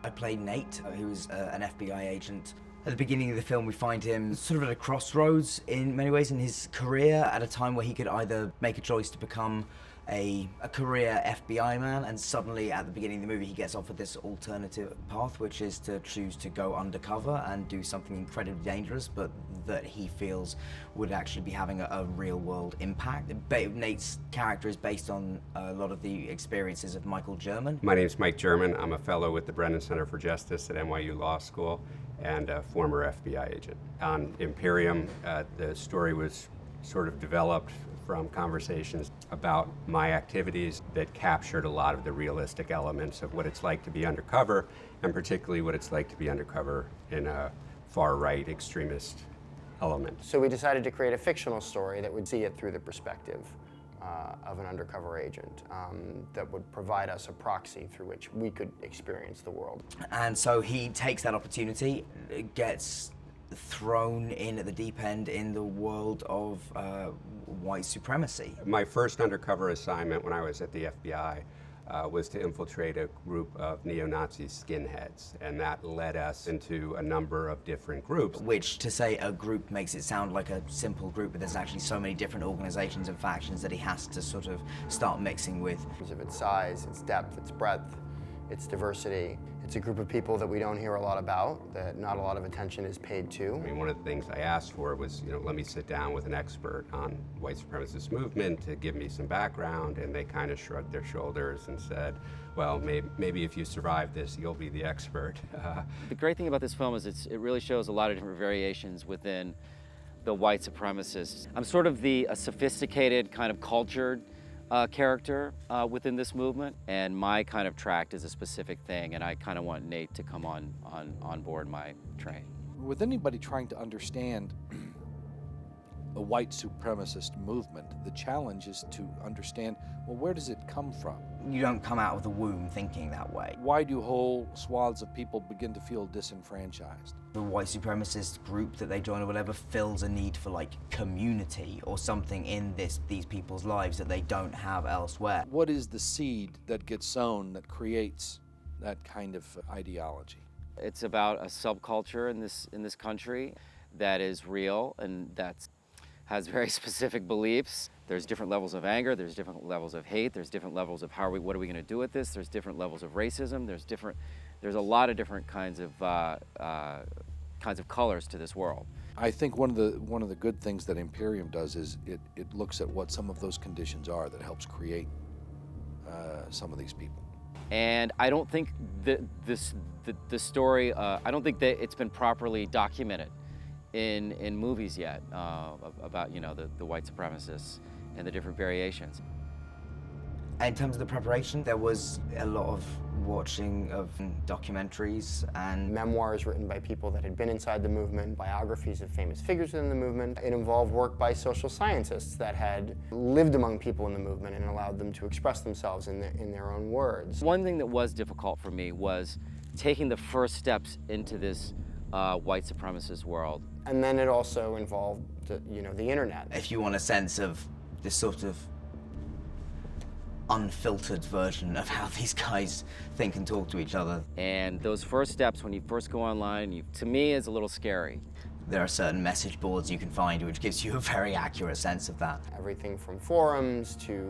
I play Nate, who's an FBI agent. At the beginning of the film, we find him sort of at a crossroads in many ways in his career, at a time where he could either make a choice to become a career FBI man, and suddenly at the beginning of the movie he gets offered this alternative path, which is to choose to go undercover and do something incredibly dangerous, but that he feels would actually be having a real world impact. Nate's character is based on a lot of the experiences of Michael German. My name's Mike German. I'm a fellow with the Brennan Center for Justice at NYU Law School and a former FBI agent. On Imperium, the story was sort of developed from conversations about my activities that captured a lot of the realistic elements of what it's like to be undercover, and particularly what it's like to be undercover in a far-right extremist element. So we decided to create a fictional story that would see it through the perspective of an undercover agent, that would provide us a proxy through which we could experience the world. And so he takes that opportunity, gets thrown in at the deep end in the world of white supremacy. My first undercover assignment when I was at the FBI was to infiltrate a group of neo-Nazi skinheads, and that led us into a number of different groups. Which, to say a group, makes it sound like a simple group, but there's actually so many different organizations and factions that he has to sort of start mixing with. In terms of its size, its depth, its breadth, its diversity. It's a group of people that we don't hear a lot about, that not a lot of attention is paid to. I mean, one of the things I asked for was, let me sit down with an expert on white supremacist movement to give me some background, and they kind of shrugged their shoulders and said, well, maybe if you survive this, you'll be the expert. The great thing about this film is it really shows a lot of different variations within the white supremacists. I'm sort of a sophisticated, kind of cultured character within this movement, and my kind of tract is a specific thing, and I kind of want Nate to come on board my train. With anybody trying to understand the white supremacist movement, the challenge is to understand, well, where does it come from? You don't come out of the womb thinking that way. Why do whole swaths of people begin to feel disenfranchised? The white supremacist group that they join or whatever fills a need for like community or something in these people's lives that they don't have elsewhere. What is the seed that gets sown that creates that kind of ideology? It's about a subculture in this country that is real and has very specific beliefs. There's different levels of anger, there's different levels of hate, there's different levels of what are we gonna do with this, there's different levels of racism, there's a lot of different kinds of colors to this world. I think one of the good things that Imperium does is it looks at what some of those conditions are that helps create some of these people. And I don't think the story, I don't think that it's been properly documented in movies yet about the white supremacists and the different variations. In terms of the preparation, there was a lot of watching of documentaries and memoirs written by people that had been inside the movement, biographies of famous figures within the movement. It involved work by social scientists that had lived among people in the movement and allowed them to express themselves in their own words. One thing that was difficult for me was taking the first steps into this white supremacist world. And then it also involved the internet. If you want a sense of this sort of unfiltered version of how these guys think and talk to each other. And those first steps when you first go online, to me, is a little scary. There are certain message boards you can find which gives you a very accurate sense of that. Everything from forums to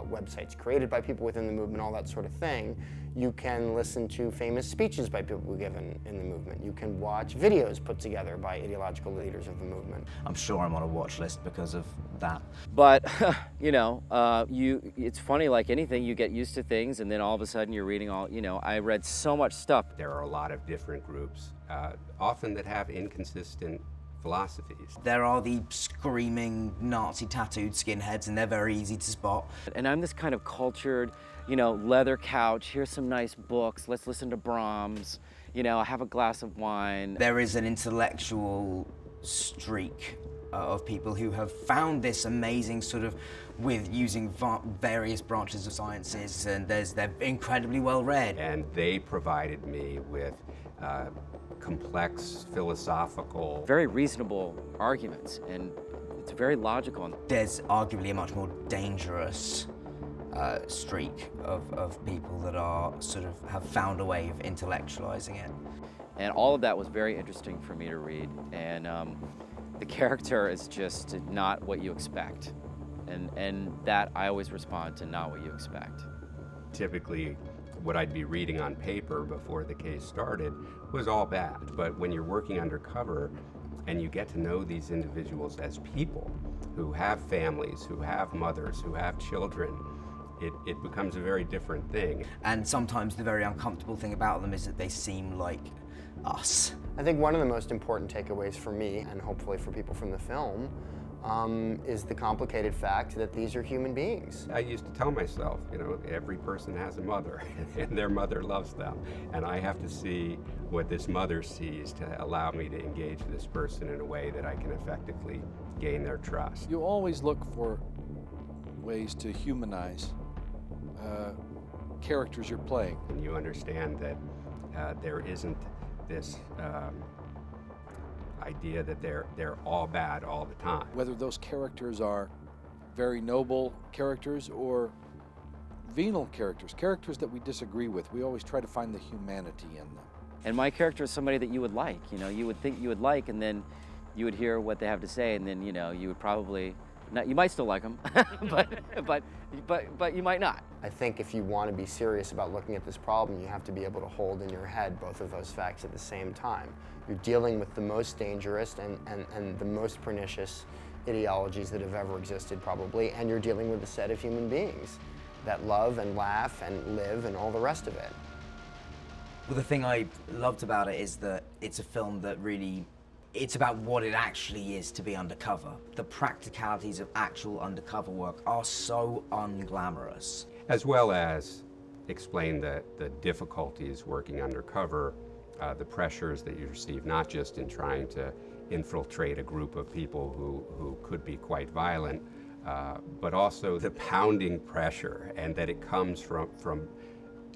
websites created by people within the movement, all that sort of thing. You can listen to famous speeches by people who give in the movement. You can watch videos put together by ideological leaders of the movement. I'm sure I'm on a watch list because of that. But, it's funny, like anything, you get used to things and then all of a sudden you're reading I read so much stuff. There are a lot of different groups, often that have inconsistent philosophies. There are the screaming Nazi tattooed skinheads, and they're very easy to spot. And I'm this kind of cultured, leather couch, here's some nice books, let's listen to Brahms, have a glass of wine. There is an intellectual streak of people who have found this amazing sort of, with using various branches of sciences, and they're incredibly well read. And they provided me with complex, philosophical, very reasonable arguments, and it's very logical. There's arguably a much more dangerous streak of people that are sort of have found a way of intellectualizing it. And all of that was very interesting for me to read. And the character is just not what you expect. And that I always respond to not what you expect. Typically, what I'd be reading on paper before the case started was all bad. But when you're working undercover and you get to know these individuals as people who have families, who have mothers, who have children, it becomes a very different thing. And sometimes the very uncomfortable thing about them is that they seem like us. I think one of the most important takeaways for me, and hopefully for people from the film, is the complicated fact that these are human beings. I used to tell myself, you know, every person has a mother and their mother loves them. And I have to see what this mother sees to allow me to engage this person in a way that I can effectively gain their trust. You always look for ways to humanize characters you're playing. And you understand that there isn't this idea that they're all bad all the time. Whether those characters are very noble characters or venal characters, characters that we disagree with, we always try to find the humanity in them. And my character is somebody that you would like, you know, you would think you would like, and then you would hear what they have to say, and then, you know, you would probably, not, you might still like them, but you might not. I think if you want to be serious about looking at this problem, you have to be able to hold in your head both of those facts at the same time. You're dealing with the most dangerous and the most pernicious ideologies that have ever existed, probably, and you're dealing with a set of human beings that love and laugh and live and all the rest of it. Well, the thing I loved about it is that it's a film that really, it's about what it actually is to be undercover. The practicalities of actual undercover work are so unglamorous. As well as explain the difficulties working undercover, the pressures that you receive, not just in trying to infiltrate a group of people who could be quite violent, but also the pounding pressure, and that it comes from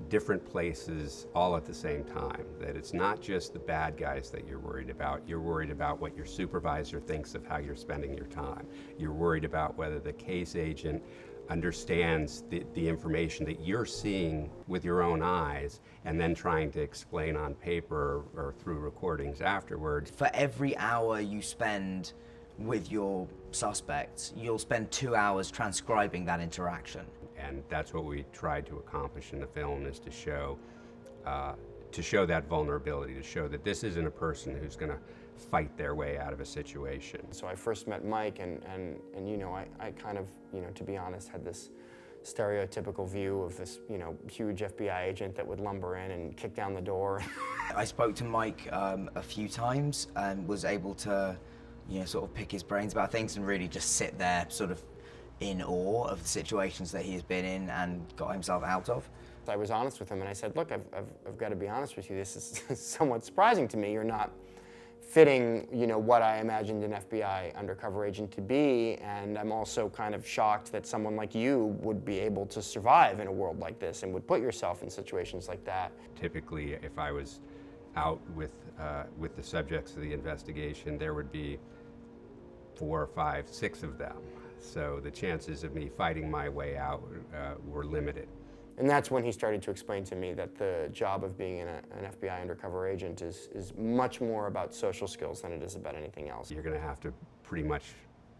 different places all at the same time. That it's not just the bad guys that you're worried about what your supervisor thinks of how you're spending your time. You're worried about whether the case agent understands the information that you're seeing with your own eyes and then trying to explain on paper or through recordings afterwards. For every hour you spend with your suspects, you'll spend 2 hours transcribing that interaction. And that's what we tried to accomplish in the film, is to show that vulnerability, to show that this isn't a person who's going to fight their way out of a situation. So I first met Mike, and you know, I kind of, you know, to be honest, had this stereotypical view of this, you know, huge FBI agent that would lumber in and kick down the door. I spoke to Mike a few times and was able to, you know, sort of pick his brains about things and really just sit there sort of in awe of the situations that he has been in and got himself out of. I was honest with him and I said, look, I've got to be honest with you, this is somewhat surprising to me. You're not fitting, you know, what I imagined an FBI undercover agent to be, and I'm also kind of shocked that someone like you would be able to survive in a world like this and would put yourself in situations like that. Typically, if I was out with the subjects of the investigation, there would be 4, 5, 6 of them. So the chances of me fighting my way out were limited. And that's when he started to explain to me that the job of being an FBI undercover agent is much more about social skills than it is about anything else. You're going to have to pretty much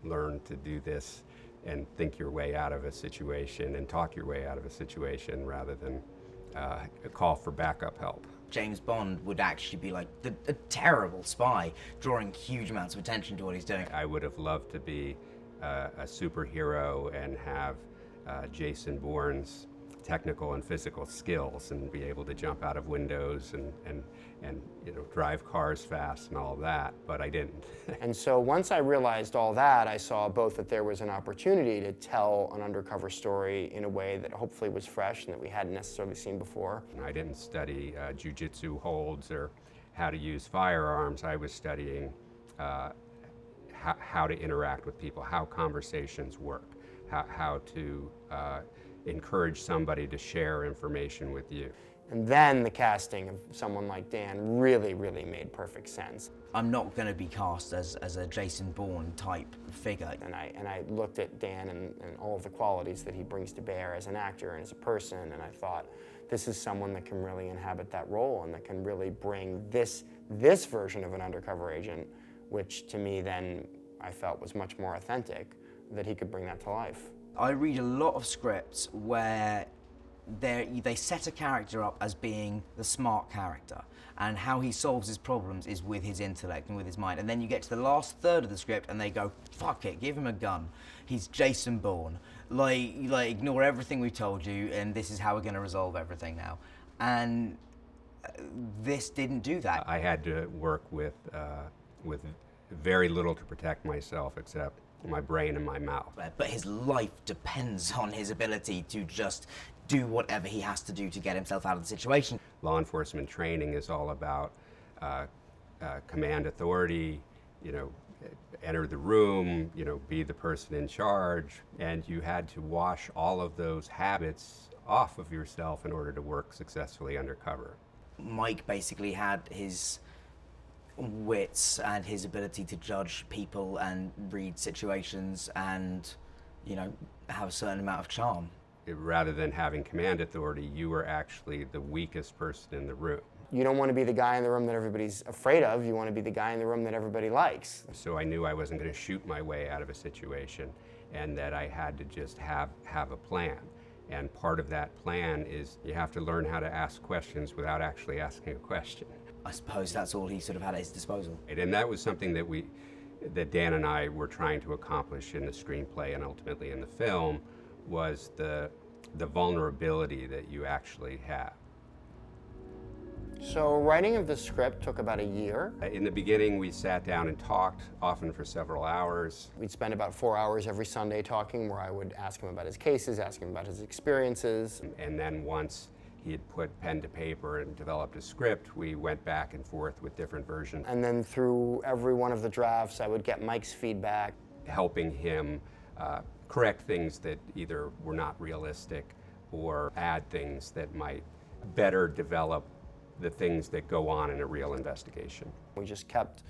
learn to do this and think your way out of a situation and talk your way out of a situation rather than call for backup help. James Bond would actually be like a terrible spy, drawing huge amounts of attention to what he's doing. I would have loved to be a superhero and have Jason Bourne's technical and physical skills and be able to jump out of windows and you know, drive cars fast and all that, but I didn't. And so once I realized all that, I saw both that there was an opportunity to tell an undercover story in a way that hopefully was fresh and that we hadn't necessarily seen before. I didn't study jiu-jitsu holds or how to use firearms. I was studying how to interact with people, how conversations work, how to encourage somebody to share information with you. And then the casting of someone like Dan really, really made perfect sense. I'm not going to be cast as a Jason Bourne type figure. And I looked at Dan and all of the qualities that he brings to bear as an actor and as a person, and I thought, this is someone that can really inhabit that role and that can really bring this version of an undercover agent, which to me then I felt was much more authentic, that he could bring that to life. I read a lot of scripts where they set a character up as being the smart character, and how he solves his problems is with his intellect and with his mind. And then you get to the last third of the script and they go, fuck it, give him a gun. He's Jason Bourne. Like ignore everything we told you and this is how we're gonna resolve everything now. And this didn't do that. I had to work with very little to protect myself except my brain and my mouth. But his life depends on his ability to just do whatever he has to do to get himself out of the situation. Law enforcement training is all about command authority, enter the room, be the person in charge, and you had to wash all of those habits off of yourself in order to work successfully undercover. Mike basically had his wits and his ability to judge people and read situations and, have a certain amount of charm. Rather than having command authority, you were actually the weakest person in the room. You don't want to be the guy in the room that everybody's afraid of, you want to be the guy in the room that everybody likes. So I knew I wasn't going to shoot my way out of a situation and that I had to just have a plan. And part of that plan is you have to learn how to ask questions without actually asking a question. I suppose that's all he sort of had at his disposal. And that was something that Dan and I were trying to accomplish in the screenplay and ultimately in the film, was the vulnerability that you actually have. So writing of the script took about a year. In the beginning, we sat down and talked, often for several hours. We'd spend about 4 hours every Sunday talking, where I would ask him about his cases, ask him about his experiences. And then once he had put pen to paper and developed a script, we went back and forth with different versions. And then through every one of the drafts, I would get Mike's feedback. Helping him correct things that either were not realistic or add things that might better develop the things that go on in a real investigation. We just kept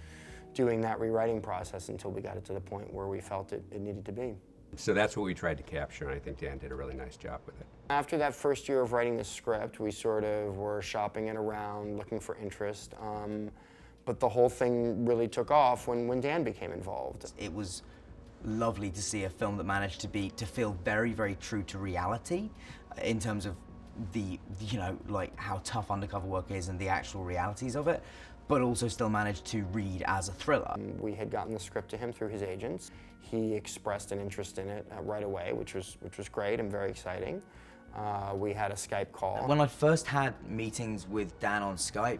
doing that rewriting process until we got it to the point where we felt it needed to be. So that's what we tried to capture, and I think Dan did a really nice job with it. After that first year of writing the script, we sort of were shopping it around, looking for interest. But the whole thing really took off when Dan became involved. It was lovely to see a film that managed to feel very, very true to reality in terms of the, how tough undercover work is and the actual realities of it, but also still managed to read as a thriller. We had gotten the script to him through his agents. He expressed an interest in it right away, which was great and very exciting. We had a Skype call. When I first had meetings with Dan on Skype,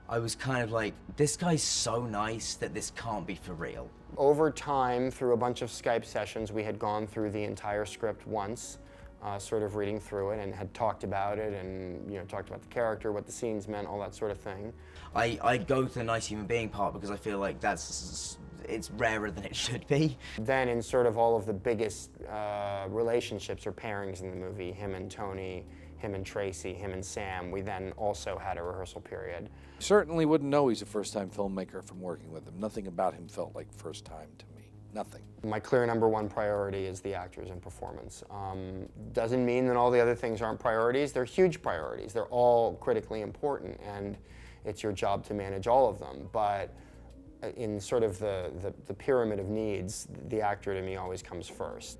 I was kind of like, this guy's so nice that this can't be for real. Over time, through a bunch of Skype sessions, we had gone through the entire script once, sort of reading through it, and had talked about it and talked about the character, what the scenes meant, all that sort of thing. I go to the nice human being part because I feel like it's rarer than it should be. Then in sort of all of the biggest relationships or pairings in the movie, him and Tony, him and Tracy, him and Sam, we then also had a rehearsal period. Certainly wouldn't know he's a first-time filmmaker from working with him. Nothing about him felt like first time to me. Nothing. My clear #1 priority is the actors and performance. Doesn't mean that all the other things aren't priorities. They're huge priorities. They're all critically important, and it's your job to manage all of them. But in sort of the pyramid of needs, the actor to me always comes first.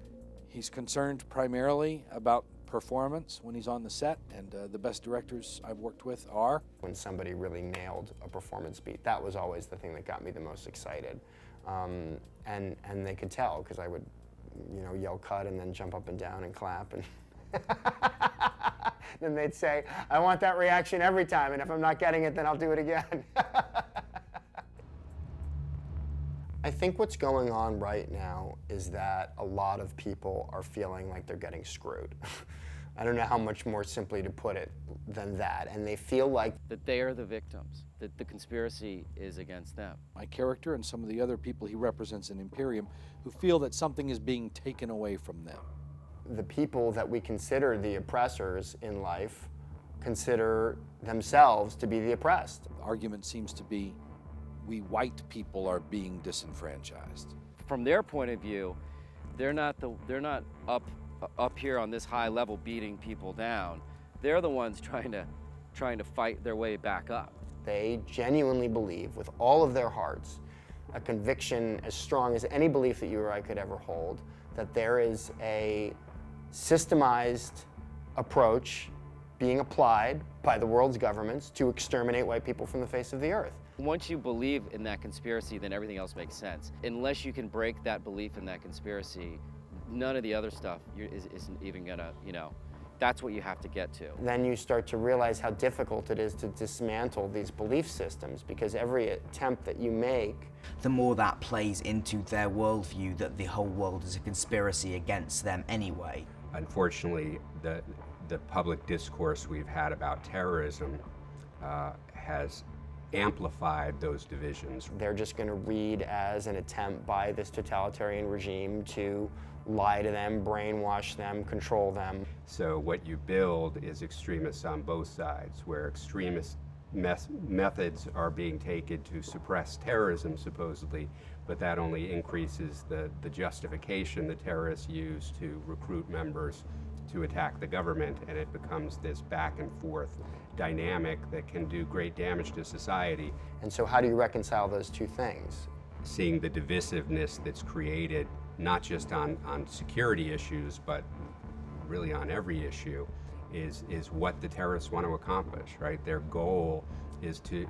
He's concerned primarily about performance when he's on the set, and the best directors I've worked with are. When somebody really nailed a performance beat, that was always the thing that got me the most excited. And they could tell, because I would, yell cut and then jump up and down and clap, and then they'd say, I want that reaction every time, and if I'm not getting it, then I'll do it again. I think what's going on right now is that a lot of people are feeling like they're getting screwed. I don't know how much more simply to put it than that. And they feel like that they are the victims, that the conspiracy is against them. My character and some of the other people he represents in Imperium who feel that something is being taken away from them. the people that we consider the oppressors in life consider themselves to be the oppressed. The argument seems to be we white people are being disenfranchised. From their point of view, they're not up here on this high level beating people down. They're the ones trying to fight their way back up. They genuinely believe with all of their hearts, a conviction as strong as any belief that you or I could ever hold, that there is a systemized approach being applied by the world's governments to exterminate white people from the face of the earth. Once you believe in that conspiracy, then everything else makes sense. Unless you can break that belief in that conspiracy, none of the other stuff isn't even gonna, that's what you have to get to. Then you start to realize how difficult it is to dismantle these belief systems, because every attempt that you make, the more that plays into their worldview that the whole world is a conspiracy against them anyway. Unfortunately, the public discourse we've had about terrorism has amplified those divisions. they're just going to read as an attempt by this totalitarian regime to lie to them, brainwash them, control them. So what you build is extremists on both sides, where extremist methods are being taken to suppress terrorism, supposedly, but that only increases the justification the terrorists use to recruit members to attack the government, and it becomes this back and forth dynamic that can do great damage to society. And so how do you reconcile those two things? Seeing the divisiveness that's created, not just on security issues, but really on every issue, is what the terrorists want to accomplish, right? Their goal is to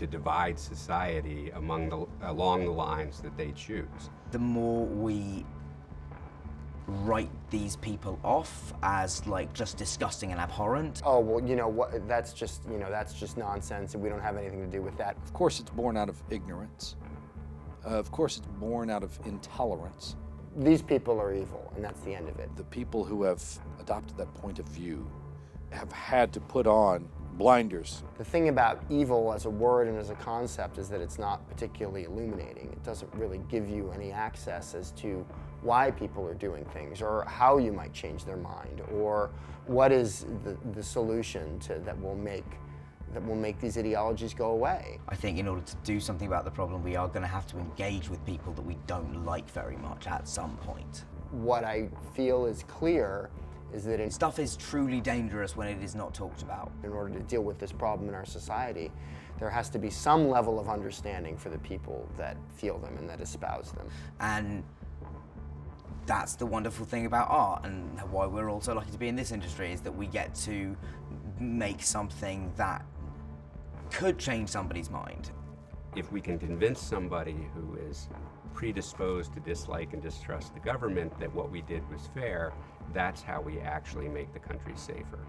divide society along the lines that they choose. The more we write these people off as like just disgusting and abhorrent. Oh, well, you know what, that's just nonsense, and we don't have anything to do with that. Of course, it's born out of ignorance. Of course, it's born out of intolerance. These people are evil, and that's the end of it. The people who have adopted that point of view have had to put on blinders. The thing about evil as a word and as a concept is that it's not particularly illuminating. It doesn't really give you any access as to why people are doing things, or how you might change their mind, or what is the solution that will make these ideologies go away. I think in order to do something about the problem, we are going to have to engage with people that we don't like very much at some point. What I feel is clear is that Stuff is truly dangerous when it is not talked about. in order to deal with this problem in our society, there has to be some level of understanding for the people that feel them and that espouse them. And that's the wonderful thing about art, and why we're all so lucky to be in this industry, is that we get to make something that could change somebody's mind. If we can convince somebody who is predisposed to dislike and distrust the government that what we did was fair, that's how we actually make the country safer.